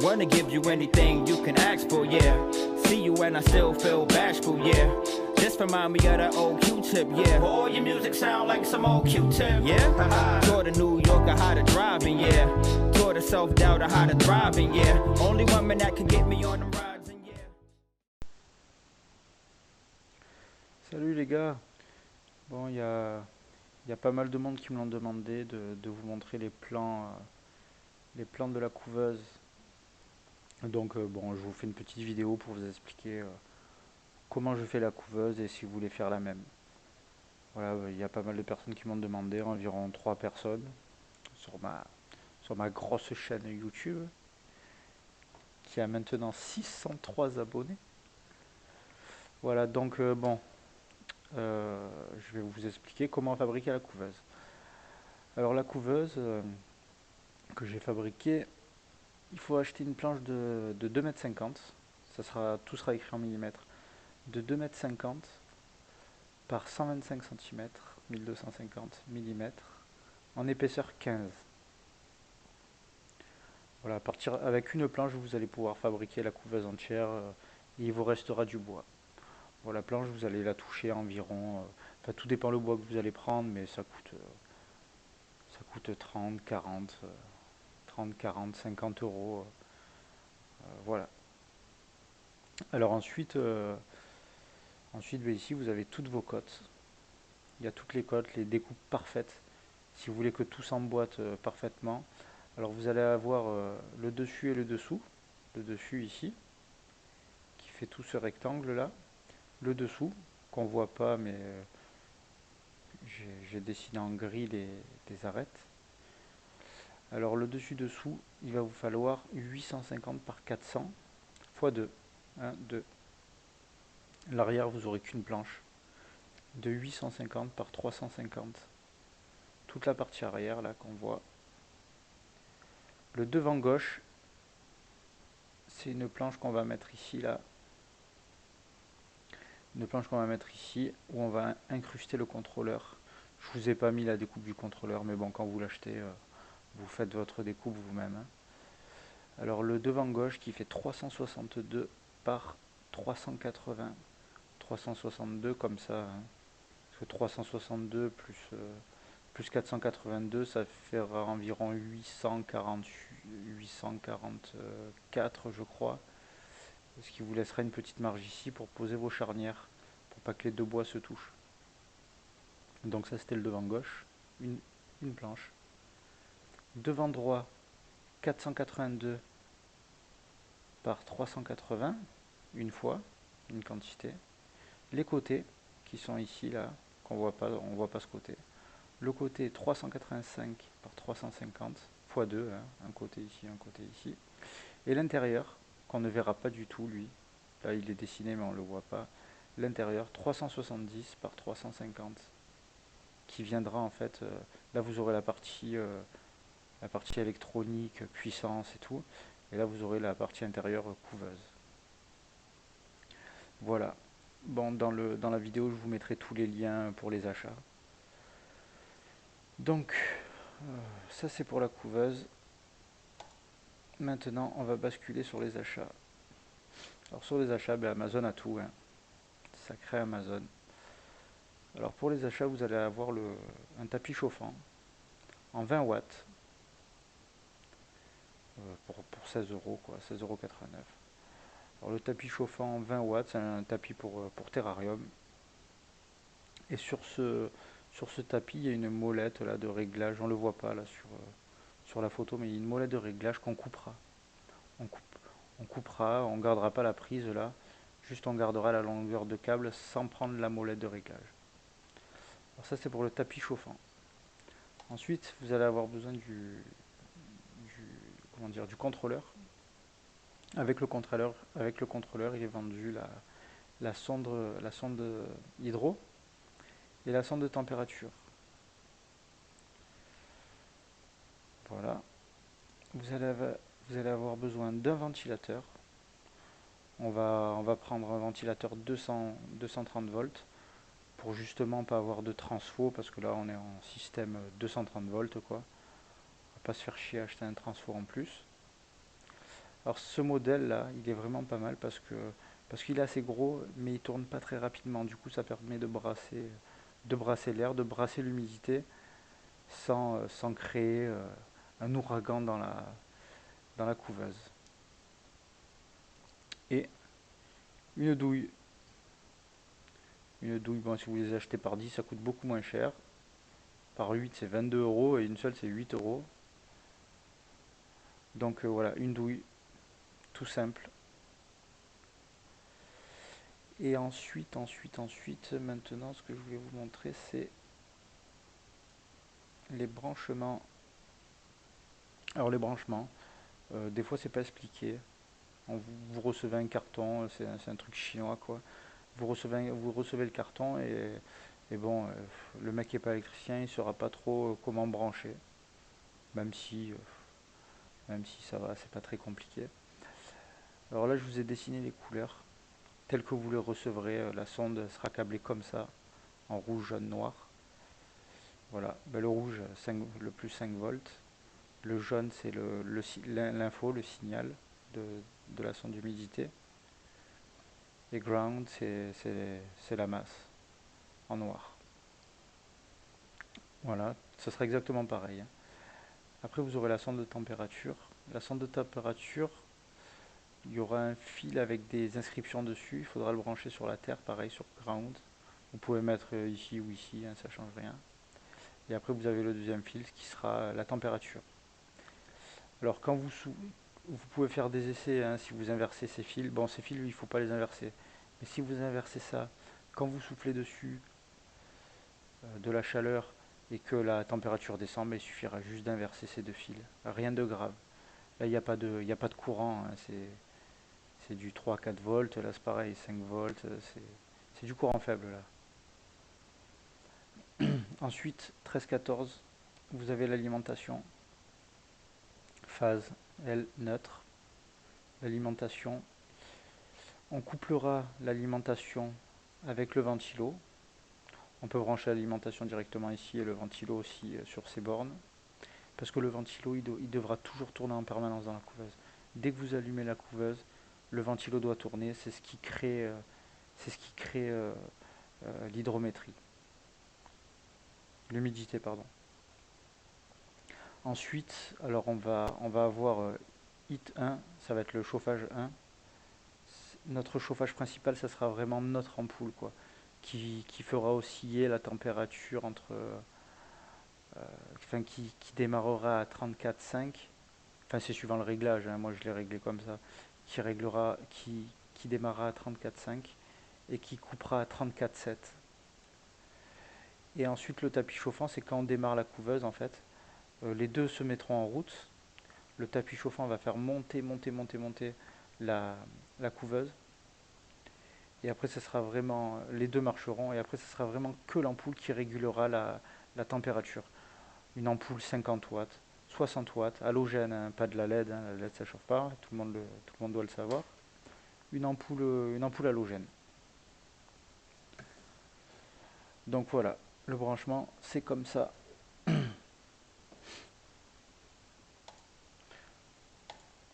Wanna give you anything you can ask for, yeah. See you and I still feel bashful, yeah. Just remind me of that old Q-tip, yeah. Oh, your music sound like some old Q-tip, yeah. Taught a New Yorker how to drive, and yeah. Taught a self-doubter how to thrive, and yeah. Only woman that can get me on them rides, and yeah. Salut les gars. Bon, il y a pas mal de monde qui me l'ont demandé de vous montrer les plans de la couveuse. Donc bon, je vous fais une petite vidéo pour vous expliquer comment je fais la couveuse et si vous voulez faire la même. Voilà, il y a pas mal de personnes qui m'ont demandé, environ 3 personnes sur ma grosse chaîne YouTube qui a maintenant 603 abonnés. Voilà, donc bon, je vais vous expliquer comment fabriquer la couveuse. Alors la couveuse que j'ai fabriquée, il faut acheter une planche de 2,50 m, tout sera écrit en millimètres, de 2,50 m par 125 cm, 1250 mm, en épaisseur 15. Voilà, avec une planche, vous allez pouvoir fabriquer la couveuse entière et il vous restera du bois. Bon, la planche, vous allez la toucher environ, enfin tout dépend le bois que vous allez prendre, mais ça coûte 30, 40, 50 euros. Voilà. Alors ensuite, ici vous avez toutes vos cotes. Il y a toutes les cotes, les découpes parfaites. Si vous voulez que tout s'emboîte parfaitement, alors vous allez avoir le dessus et le dessous. Le dessus ici, qui fait tout ce rectangle là. Le dessous, qu'on voit pas, mais j'ai dessiné en gris des arêtes. Alors le dessus-dessous, il va vous falloir 850 par 400 x 2. 1, 2. L'arrière, vous aurez qu'une planche de 850 par 350. Toute la partie arrière là qu'on voit. Le devant gauche, c'est une planche qu'on va mettre ici là. Une planche qu'on va mettre ici où on va incruster le contrôleur. Je vous ai pas mis la découpe du contrôleur, mais bon, quand vous l'achetez, vous faites votre découpe vous-même. Hein. Alors le devant gauche qui fait 362 par 380. 362 comme ça. Hein. Parce que 362 plus 482, ça fera environ 844, je crois. Ce qui vous laissera une petite marge ici pour poser vos charnières, pour pas que les deux bois se touchent. Donc ça c'était le devant gauche, une planche. Devant droit, 482 par 380, une fois, une quantité. Les côtés, qui sont ici, là, on voit pas ce côté. Le côté 385 par 350, x 2, hein, un côté ici, un côté ici. Et l'intérieur, qu'on ne verra pas du tout, lui. Là, il est dessiné, mais on ne le voit pas. L'intérieur, 370 par 350, qui viendra en fait, là vous aurez la partie électronique, puissance et tout. Et là, vous aurez la partie intérieure couveuse. Voilà. Bon, dans la vidéo, je vous mettrai tous les liens pour les achats. Donc, ça c'est pour la couveuse. Maintenant, on va basculer sur les achats. Alors sur les achats, Amazon a tout. Hein. Sacré Amazon. Alors pour les achats, vous allez avoir un tapis chauffant en 20 watts pour 16 euros, quoi, 16,89 euros. Alors le tapis chauffant en 20 watts, c'est un tapis pour terrarium. Et sur ce tapis, il y a une molette là, de réglage. On ne le voit pas là sur la photo, mais il y a une molette de réglage qu'on coupera. On coupera, on ne gardera pas la prise là. Juste on gardera la longueur de câble sans prendre la molette de réglage. Alors ça c'est pour le tapis chauffant. Ensuite, vous allez avoir besoin du contrôleur. Avec le contrôleur, il est vendu la sonde hydro et la sonde de température. Voilà. Vous allez avoir besoin d'un ventilateur. On va prendre un ventilateur 230 volts pour justement pas avoir de transfo, parce que là on est en système 230 volts quoi. On va pas se faire chier à acheter un transfo en plus. Alors ce modèle là, il est vraiment pas mal parce qu'il est assez gros, mais il tourne pas très rapidement. Du coup, ça permet de brasser l'air, de brasser l'humidité sans créer un ouragan dans la couveuse. Et une douille. Une douille, bon, si vous les achetez par 10, ça coûte beaucoup moins cher. Par 8, c'est 22 euros et une seule, c'est 8 euros. Donc voilà, une douille, tout simple. Et ensuite, maintenant, ce que je voulais vous montrer, c'est les branchements. Alors les branchements, des fois c'est pas expliqué. Vous recevez un carton, c'est un truc chinois quoi. Vous recevez le carton et bon, le mec qui est pas électricien, il saura pas trop comment brancher, même si, euh, même si ça va, c'est pas très compliqué. Alors là, je vous ai dessiné les couleurs telles que vous les recevrez. La sonde sera câblée comme ça, en rouge, jaune, noir. Voilà, ben, le rouge, le plus 5 volts. Le jaune, c'est l'info, le signal de, de la sonde d'humidité. Et ground, c'est la masse en noir. Voilà, ça sera exactement pareil, hein. Après, vous aurez la sonde de température. La sonde de température, il y aura un fil avec des inscriptions dessus. Il faudra le brancher sur la terre, pareil sur ground. Vous pouvez mettre ici ou ici, hein, ça change rien. Et après, vous avez le deuxième fil qui sera la température. Alors, vous pouvez faire des essais, hein, si vous inversez ces fils. Bon, ces fils, il ne faut pas les inverser. Mais si vous inversez ça, quand vous soufflez dessus de la chaleur et que la température descend, il suffira juste d'inverser ces deux fils. Rien de grave. Là, il y a pas de courant, hein, c'est du 3-4 volts. Là, c'est pareil, 5 volts. C'est du courant faible, là. Ensuite, 13-14, vous avez l'alimentation. Phase L neutre. L'alimentation. On couplera l'alimentation avec le ventilo. On peut brancher l'alimentation directement ici et le ventilo aussi sur ces bornes. Parce que le ventilo, il devra toujours tourner en permanence dans la couveuse. Dès que vous allumez la couveuse, le ventilo doit tourner. C'est ce qui crée l'hydrométrie. L'humidité, pardon. Ensuite, alors on va avoir HIT 1, ça va être le chauffage 1. Notre chauffage principal, ça sera vraiment notre ampoule, quoi, qui fera osciller la température qui démarrera à 34,5. Enfin, c'est suivant le réglage, hein, moi je l'ai réglé comme ça, qui démarrera à 34,5 et qui coupera à 34,7. Et ensuite, le tapis chauffant, c'est quand on démarre la couveuse, en fait. Les deux se mettront en route. Le tapis chauffant va faire monter la couveuse. Et après, les deux marcheront. Et après, ce sera vraiment que l'ampoule qui régulera la température. Une ampoule 50 watts, 60 watts, halogène, hein, pas de la LED. Hein, la LED, ça chauffe pas. Tout le monde doit le savoir. Une ampoule halogène. Donc voilà, le branchement, c'est comme ça.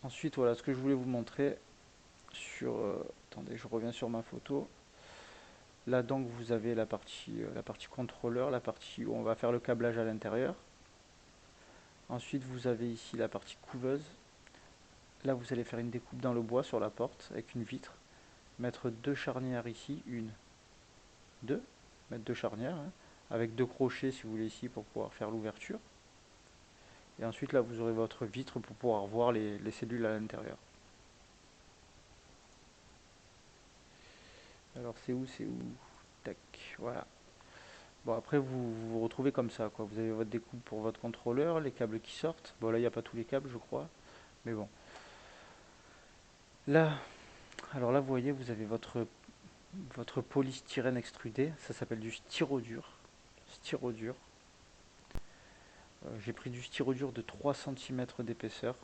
Ensuite, voilà ce que je voulais vous montrer attendez, je reviens sur ma photo. Là, donc, vous avez la partie contrôleur, la partie où on va faire le câblage à l'intérieur. Ensuite, vous avez ici la partie couveuse. Là, vous allez faire une découpe dans le bois sur la porte avec une vitre. Mettre deux charnières ici, deux. Mettre deux charnières, hein, avec deux crochets si vous voulez ici pour pouvoir faire l'ouverture. Et ensuite, là, vous aurez votre vitre pour pouvoir voir les cellules à l'intérieur. Alors, c'est où? Tac, voilà. Bon, après, vous retrouvez comme ça, quoi. Vous avez votre découpe pour votre contrôleur, les câbles qui sortent. Bon, là, il n'y a pas tous les câbles, je crois. Mais bon. Là, alors là, vous voyez, vous avez votre polystyrène extrudé. Ça s'appelle du styrodure. Styrodure. J'ai pris du styrodure de 3 cm d'épaisseur.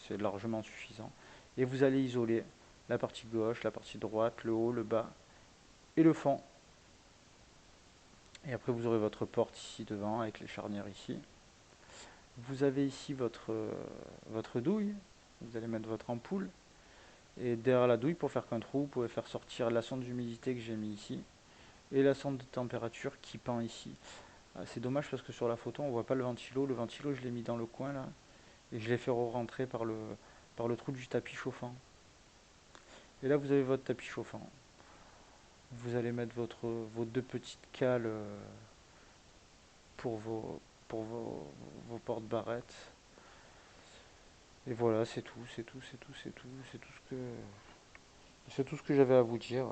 C'est largement suffisant. Et vous allez isoler la partie gauche, la partie droite, le haut, le bas et le fond. Et après, vous aurez votre porte ici devant avec les charnières ici. Vous avez ici votre douille. Vous allez mettre votre ampoule. Et derrière la douille, pour faire qu'un trou, vous pouvez faire sortir la sonde d'humidité que j'ai mis ici et la sonde de température qui pend ici. C'est dommage parce que sur la photo on voit pas le ventilo. Le ventilo je l'ai mis dans le coin là et je l'ai fait rentrer par le trou du tapis chauffant. Et là vous avez votre tapis chauffant. Vous allez mettre vos deux petites cales pour vos porte-barrettes. Et voilà, c'est tout ce que j'avais à vous dire.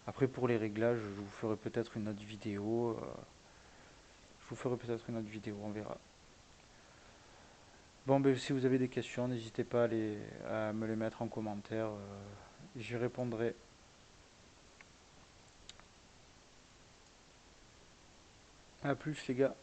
Après pour les réglages, je vous ferai peut-être une autre vidéo. On verra. Bon, ben, si vous avez des questions, n'hésitez pas à me les mettre en commentaire. J'y répondrai. A plus les gars.